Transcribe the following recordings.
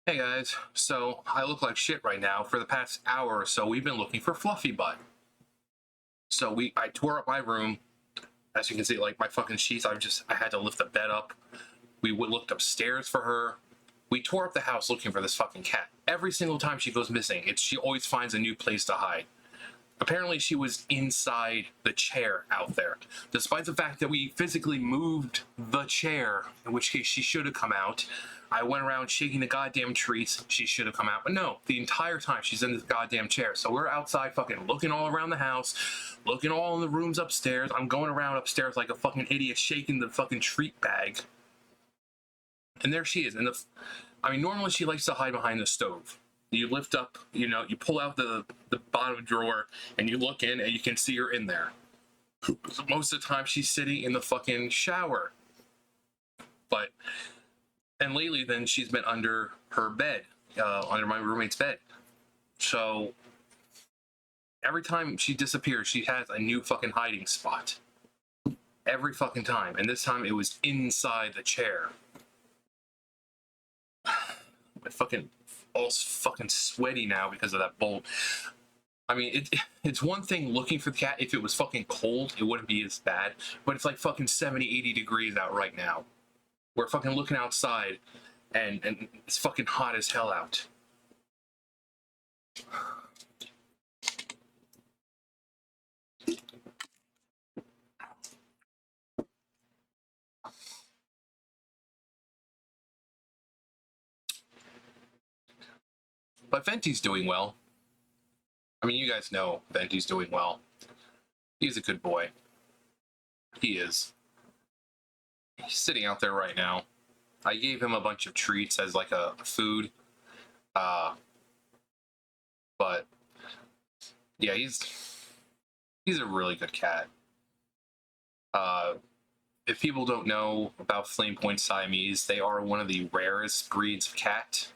Hey guys, so I look like shit right now. For the past hour or so, we've been looking for Fluffy Butt. I tore up my room. As you can see, like my fucking sheets, I had to lift the bed up. We looked upstairs for her. We tore up the house looking for this fucking cat. Every single time she goes missing, she always finds a new place to hide. Apparently, she was inside the chair out there, despite the fact that we physically moved the chair, in which case she should have come out. I went around shaking the goddamn trees. She should have come out. But no, the entire time she's in this goddamn chair. So we're outside fucking looking all around the house, looking all in the rooms upstairs. I'm going around upstairs like a fucking idiot, shaking the fucking treat bag. And there she is. Normally she likes to hide behind the stove. You lift up, you pull out the bottom drawer and you look in and you can see her in there. Most of the time she's sitting in the fucking shower. And lately then she's been under her bed, under my roommate's bed. So every time she disappears, she has a new fucking hiding spot. Every fucking time. And this time it was inside the chair. My fucking all fucking sweaty now because of that bolt. I mean, it's one thing looking for the cat. If it was fucking cold, it wouldn't be as bad. But it's like fucking 70, 80 degrees out right now. We're fucking looking outside, and it's fucking hot as hell out. But Venti's doing well. I mean, you guys know Venti's doing well. He's a good boy. He is. He's sitting out there right now. I gave him a bunch of treats as like a food. But yeah, he's a really good cat. If people don't know about Flamepoint Siamese, they are one of the rarest breeds of cat.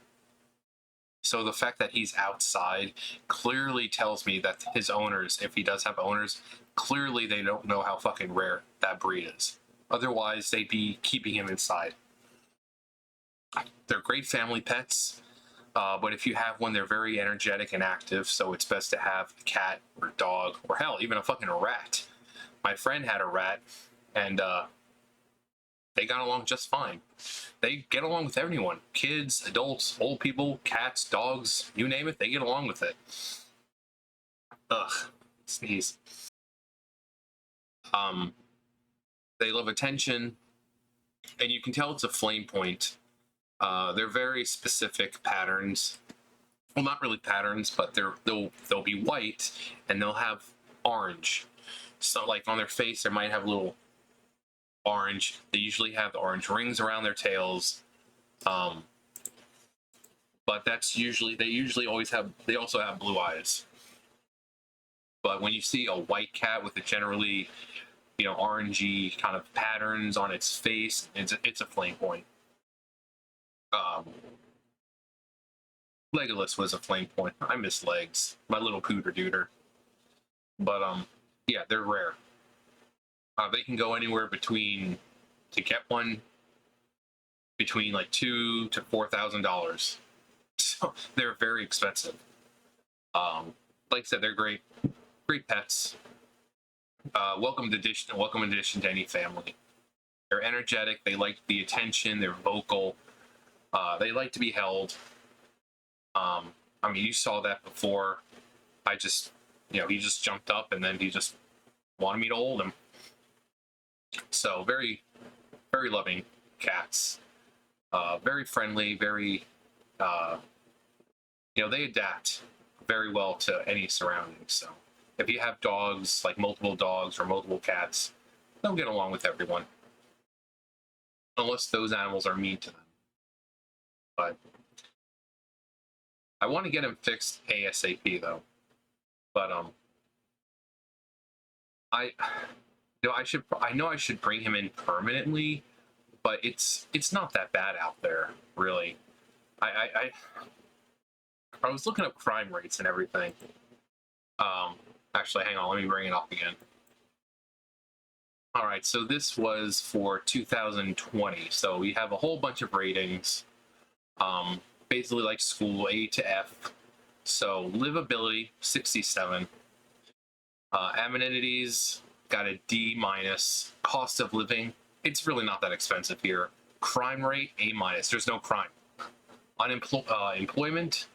So the fact that he's outside clearly tells me that his owners, if he does have owners, clearly they don't know how fucking rare that breed is. Otherwise, they'd be keeping him inside. They're great family pets, but if you have one, they're very energetic and active, so it's best to have a cat or dog, or hell, even a fucking rat. My friend had a rat, and they got along just fine. They get along with everyone. Kids, adults, old people, cats, dogs, you name it, they get along with it. Ugh, sneeze. They love attention, and you can tell it's a Flamepoint. They're very specific patterns. Well, not really patterns, but they'll be white, and they'll have orange. So, like on their face, they might have a little orange. They usually have the orange rings around their tails. But they also have blue eyes. But when you see a white cat with a generally, orangey kind of patterns on its face, it's a Flamepoint. Legolas was a Flamepoint. I miss Legs, my little pooter dooter. But yeah, they're rare. They can go anywhere to get one, between like $2,000 to $4,000. So they're very expensive. Like I said, they're great pets. Welcome addition to any family. They're energetic. They like the attention. They're vocal. They like to be held. You saw that before. He just jumped up and then he just wanted me to hold him. So very, very loving cats. Very friendly, very, they adapt very well to any surroundings. So if you have dogs, like multiple dogs or multiple cats, they'll get along with everyone. Unless those animals are mean to them. But I want to get him fixed ASAP though. But I know I should bring him in permanently, but it's not that bad out there, really. I was looking up crime rates and everything. Actually, hang on, let me bring it up again. All right, so this was for 2020. So we have a whole bunch of ratings. basically like school, A to F. So livability 67. Amenities got a D minus. Cost of living, it's really not that expensive here. Crime rate A minus. There's no crime. Employment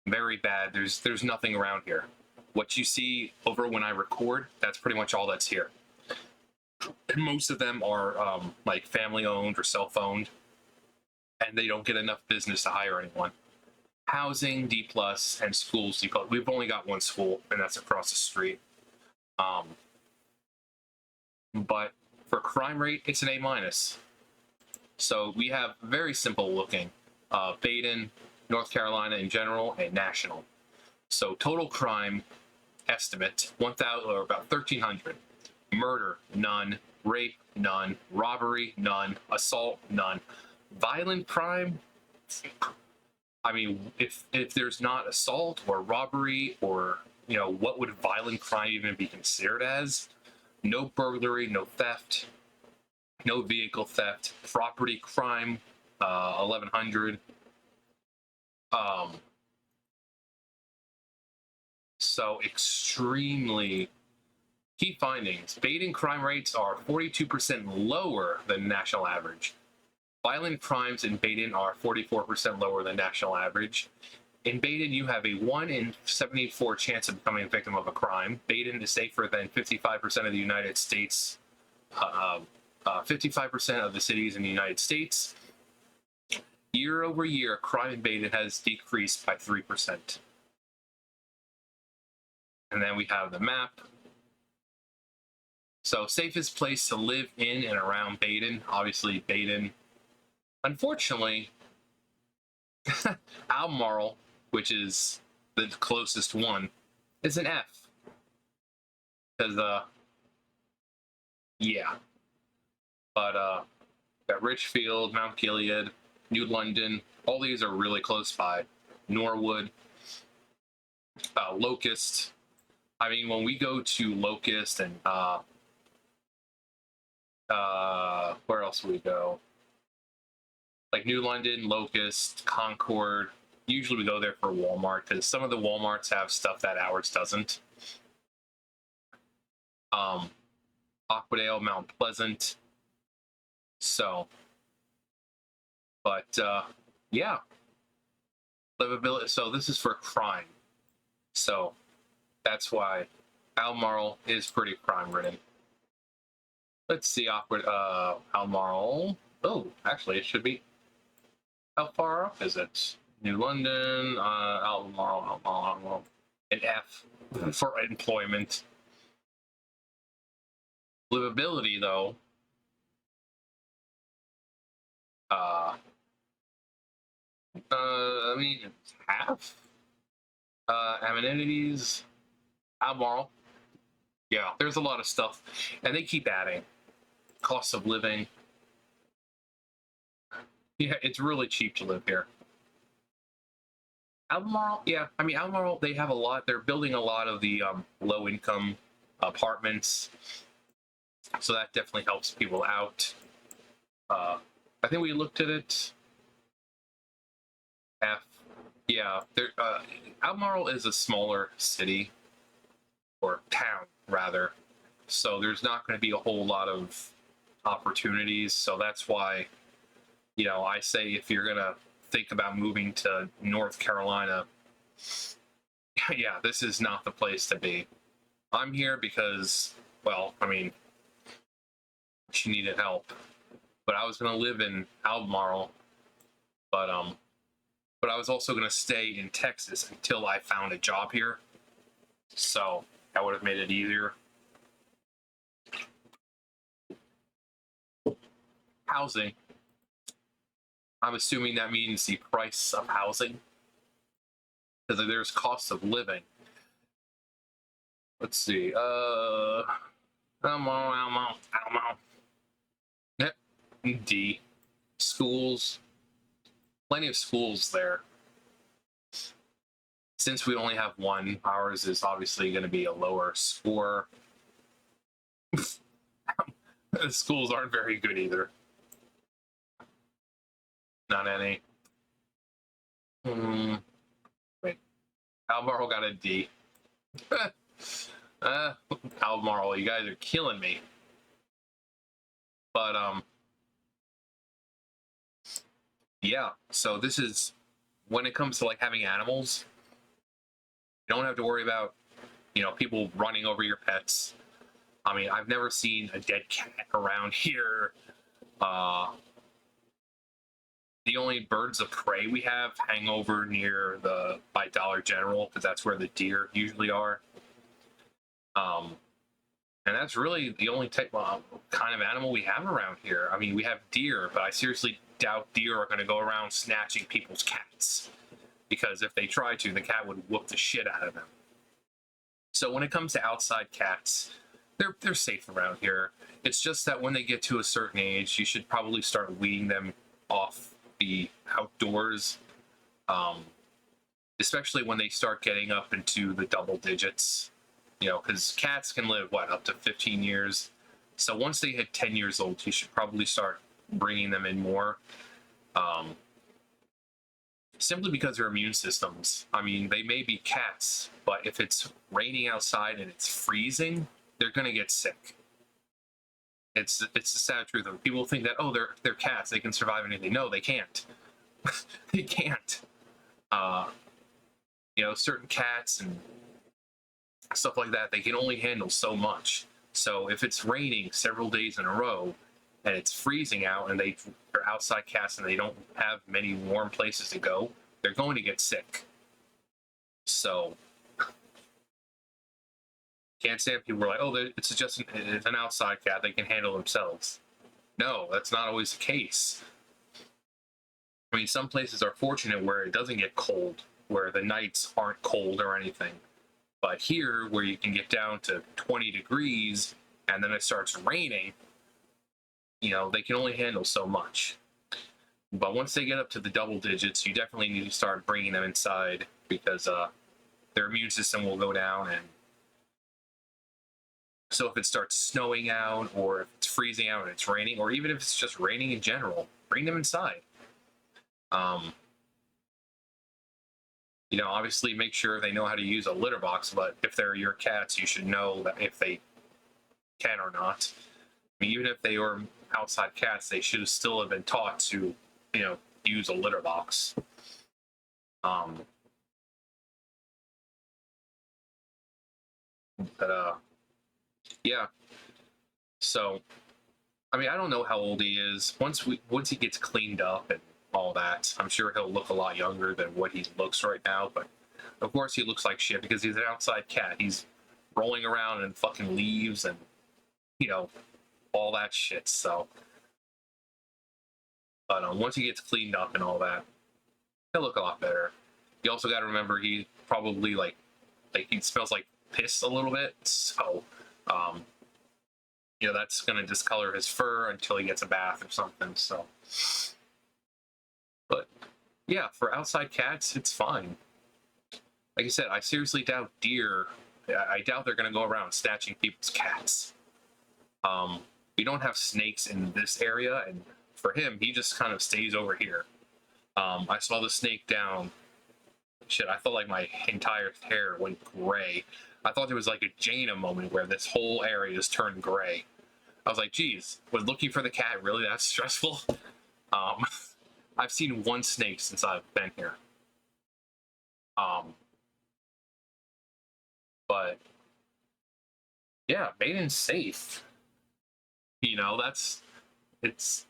very bad. There's nothing around here. What you see over when I record, that's pretty much all that's here. And most of them are like family owned or self owned, and they don't get enough business to hire anyone. Housing D plus and schools D plus. We've only got one school, and that's across the street. But for crime rate, it's an A minus. So we have very simple looking Baden, North Carolina in general, and national. So total crime estimate 1,000 or about 1,300. Murder none, rape none, robbery none, assault none. Violent crime, I mean, if there's not assault or robbery, or what would violent crime even be considered as? No burglary, no theft, no vehicle theft, property crime 1,100. So extremely key findings. Baden crime rates are 42% lower than national average. Violent crimes in Baden are 44% lower than national average. In Baden, you have a 1 in 74 chance of becoming a victim of a crime. Baden is safer than 55% of the United States, 55% of the cities in the United States. Year over year, crime in Baden has decreased by 3%. And then we have the map. So safest place to live in and around Baden, obviously Baden. Unfortunately, Albemarle, which is the closest one, is an F. Because, yeah. But, got Richfield, Mount Gilead, New London, all these are really close by. Norwood, Locust. I mean, when we go to Locust and, where else do we go? Like New London, Locust, Concord. Usually we go there for Walmart because some of the Walmarts have stuff that ours doesn't. Aquadale, Mount Pleasant. So, but yeah, livability. So this is for crime. So that's why Albemarle is pretty crime ridden. Let's see, Albemarle. Oh, actually, it should be. How far up is it? New London, Albemarle, an F for employment. Livability, though, I mean, it's half. Amenities, Albemarle. Yeah, there's a lot of stuff, and they keep adding. Cost of living. Yeah, it's really cheap to live here. Albemarle, yeah, I mean, Albemarle, they have a lot. They're building a lot of the low-income apartments, so that definitely helps people out. I think we looked at it. F, yeah. Albemarle is a smaller city, or town, rather, so there's not going to be a whole lot of opportunities, so that's why, I say if you're going to think about moving to North Carolina, yeah, this is not the place to be. I'm here because, well, I mean, she needed help, but I was going to live in Albemarle, but I was also going to stay in Texas until I found a job here, so that would have made it easier. Housing. I'm assuming that means the price of housing, because there's cost of living. Let's see. D. Schools. Plenty of schools there. Since we only have one, ours is obviously going to be a lower score. The schools aren't very good either. Not any. Wait, Albemarle got a D. Albemarle, you guys are killing me. But yeah. So this is when it comes to like having animals, you don't have to worry about people running over your pets. I mean, I've never seen a dead cat around here. The only birds of prey we have hang over near by Dollar General because that's where the deer usually are. And that's really the only kind of animal we have around here. I mean, we have deer, but I seriously doubt deer are going to go around snatching people's cats, because if they try to, the cat would whoop the shit out of them. So when it comes to outside cats, they're safe around here. It's just that when they get to a certain age, you should probably start weaning them off the outdoors, especially when they start getting up into the double digits. Because cats can live up to 15 years. So once they hit 10 years old, you should probably start bringing them in more. Simply because their immune systems, I mean, they may be cats, but if it's raining outside and it's freezing, they're gonna get sick. It's the sad truth. People think that, oh, they're cats, they can survive anything. No, they can't. They can't. Certain cats and stuff like that, they can only handle so much. So if it's raining several days in a row and it's freezing out and they're outside cats and they don't have many warm places to go, they're going to get sick. So can't say if people are like, oh, it's just it's an outside cat, they can handle themselves. No, that's not always the case. I mean, some places are fortunate where it doesn't get cold, where the nights aren't cold or anything. But here, where you can get down to 20 degrees and then it starts raining, they can only handle so much. But once they get up to the double digits, you definitely need to start bringing them inside, because their immune system will go down. And so if it starts snowing out, or if it's freezing out and it's raining, or even if it's just raining in general, bring them inside. Obviously make sure they know how to use a litter box, but if they're your cats, you should know that if they can or not. I mean, even if they were outside cats, they should still have been taught to, use a litter box. Yeah. So, I mean, I don't know how old he is. Once he gets cleaned up and all that, I'm sure he'll look a lot younger than what he looks right now. But of course he looks like shit because he's an outside cat. He's rolling around in fucking leaves and all that shit. So, but once he gets cleaned up and all that, he'll look a lot better. You also got to remember he probably like he smells like piss a little bit. So that's gonna discolor his fur until he gets a bath or something. So, but yeah, for outside cats, it's fine. Like I said, I seriously doubt deer. I doubt they're gonna go around snatching people's cats. We don't have snakes in this area, and for him, he just kind of stays over here. I saw the snake down. Shit, I felt like my entire hair went gray. I thought there was like a Jaina moment where this whole area just turned gray. I was like, geez, was looking for the cat really that stressful? I've seen one snake since I've been here. But yeah, Maiden's safe. It's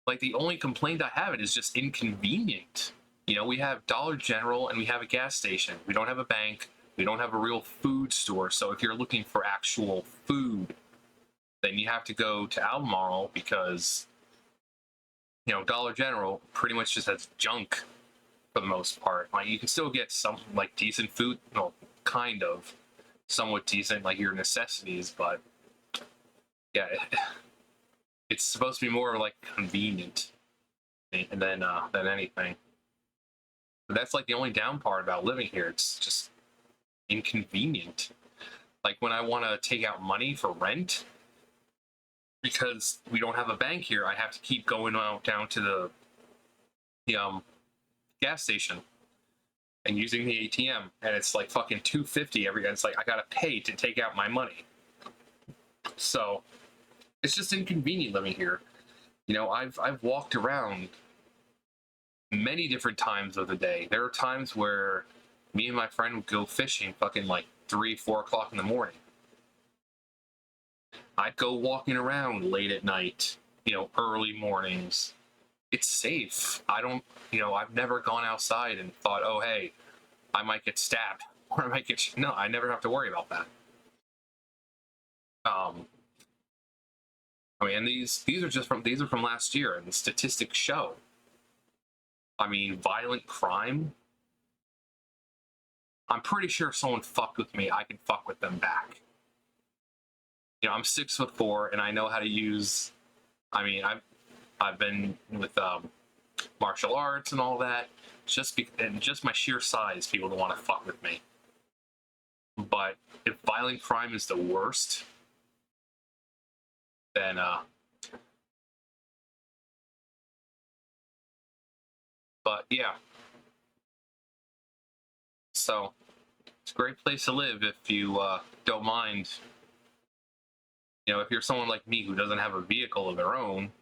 like the only complaint I have is just inconvenient. We have Dollar General and we have a gas station. We don't have a bank. We don't have a real food store. So if you're looking for actual food, then you have to go to Albemarle, because Dollar General pretty much just has junk for the most part. Like, you can still get some like decent food, kind of somewhat decent, like your necessities, but yeah, it's supposed to be more like convenient than anything. But that's like the only down part about living here. It's just inconvenient. Like when I want to take out money for rent, because we don't have a bank here, I have to keep going out down to the gas station and using the ATM, and it's like fucking $2.50 every. It's like I gotta pay to take out my money. So it's just inconvenient living here. You know, I've walked around many different times of the day. There are times where me and my friend would go fishing fucking like 3-4 o'clock in the morning. I'd go walking around late at night, you know, early mornings. It's safe. I don't, you know, I've never gone outside and thought, oh, hey, I might get stabbed or I might get, no, I never have to worry about that. I mean, and these are from last year, and the statistics show. I mean, violent crime. I'm pretty sure if someone fucked with me, I can fuck with them back. You know, I'm 6'4", and I know how to use. I mean, I've been with martial arts and all that. And just my sheer size, people don't want to fuck with me. But if violent crime is the worst, then but yeah. So it's a great place to live if you don't mind. You know, if you're someone like me who doesn't have a vehicle of their own,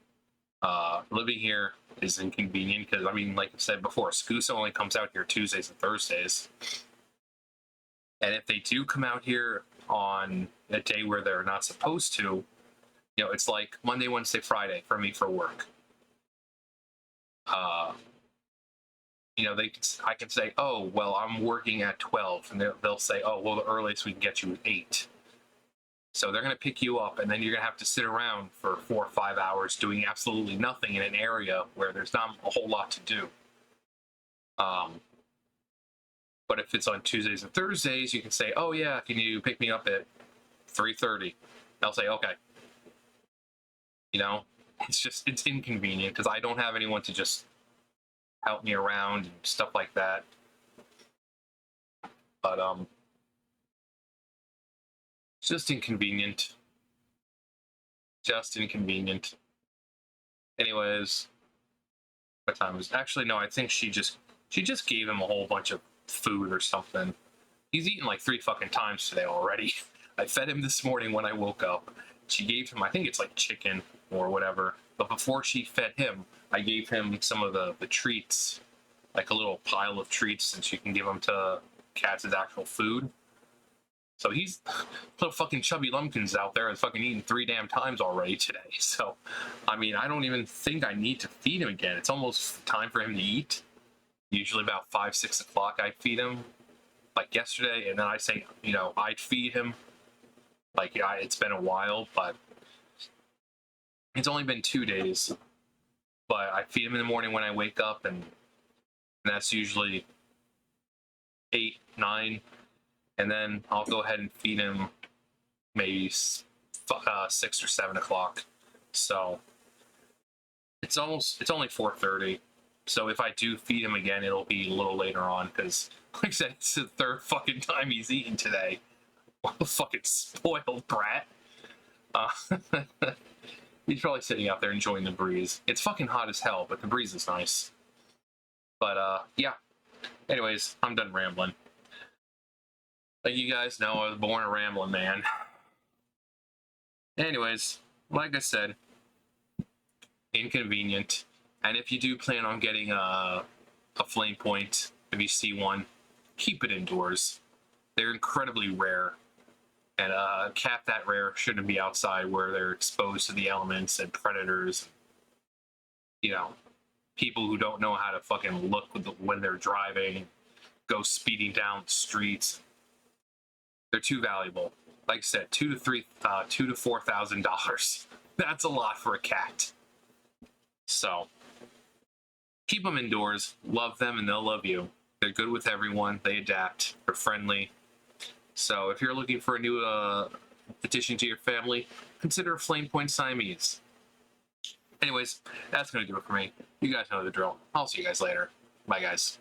living here is inconvenient because, I mean, like I said before, Scusa only comes out here Tuesdays and Thursdays. And if they do come out here on a day where they're not supposed to, you know, it's like Monday, Wednesday, Friday for me for work. You know, I can say, oh, well, I'm working at 12, and they'll say, oh, well, the earliest we can get you is 8. So they're going to pick you up, and then you're going to have to sit around for 4 or 5 hours doing absolutely nothing in an area where there's not a whole lot to do. But if it's on Tuesdays and Thursdays, you can say, oh, yeah, can you pick me up at 3:30? They'll say, okay. You know, it's inconvenient because I don't have anyone to just help me around and stuff like that. But it's just inconvenient. Just inconvenient. Anyways, what time is? Actually, no. I think she just gave him a whole bunch of food or something. He's eaten like 3 fucking times today already. I fed him this morning when I woke up. She gave him, I think it's like chicken or whatever. But before she fed him, I gave him some of the treats, like a little pile of treats, since you can give them to cats as actual food. So he's little fucking chubby lumpkins out there and fucking eaten 3 damn times already today. So, I mean, I don't even think I need to feed him again. It's almost time for him to eat. Usually about 5-6 o'clock I feed him, like yesterday, and then I say, you know, I'd feed him. Like, yeah, it's been a while, but it's only been 2 days. But I feed him in the morning when I wake up, and that's usually 8, 9, and then I'll go ahead and feed him maybe 6 or 7 o'clock. So it's only 4:30. So if I do feed him again, it'll be a little later on because, like I said, it's the 3rd fucking time he's eaten today. What a fucking spoiled brat. He's probably sitting out there enjoying the breeze. It's fucking hot as hell, but the breeze is nice. But yeah. Anyways, I'm done rambling. Like you guys know, I was born a rambling man. Anyways, like I said, inconvenient. And if you do plan on getting a Flamepoint, if you see one, keep it indoors. They're incredibly rare. And a cat that rare shouldn't be outside where they're exposed to the elements and predators. You know, people who don't know how to fucking look when they're driving, go speeding down the streets. They're too valuable. Like I said, $2,000 to $4,000. That's a lot for a cat. So keep them indoors. Love them, and they'll love you. They're good with everyone. They adapt. They're friendly. So if you're looking for a new addition to your family, consider Flamepoint Siamese. Anyways, that's going to do it for me. You guys know the drill. I'll see you guys later. Bye, guys.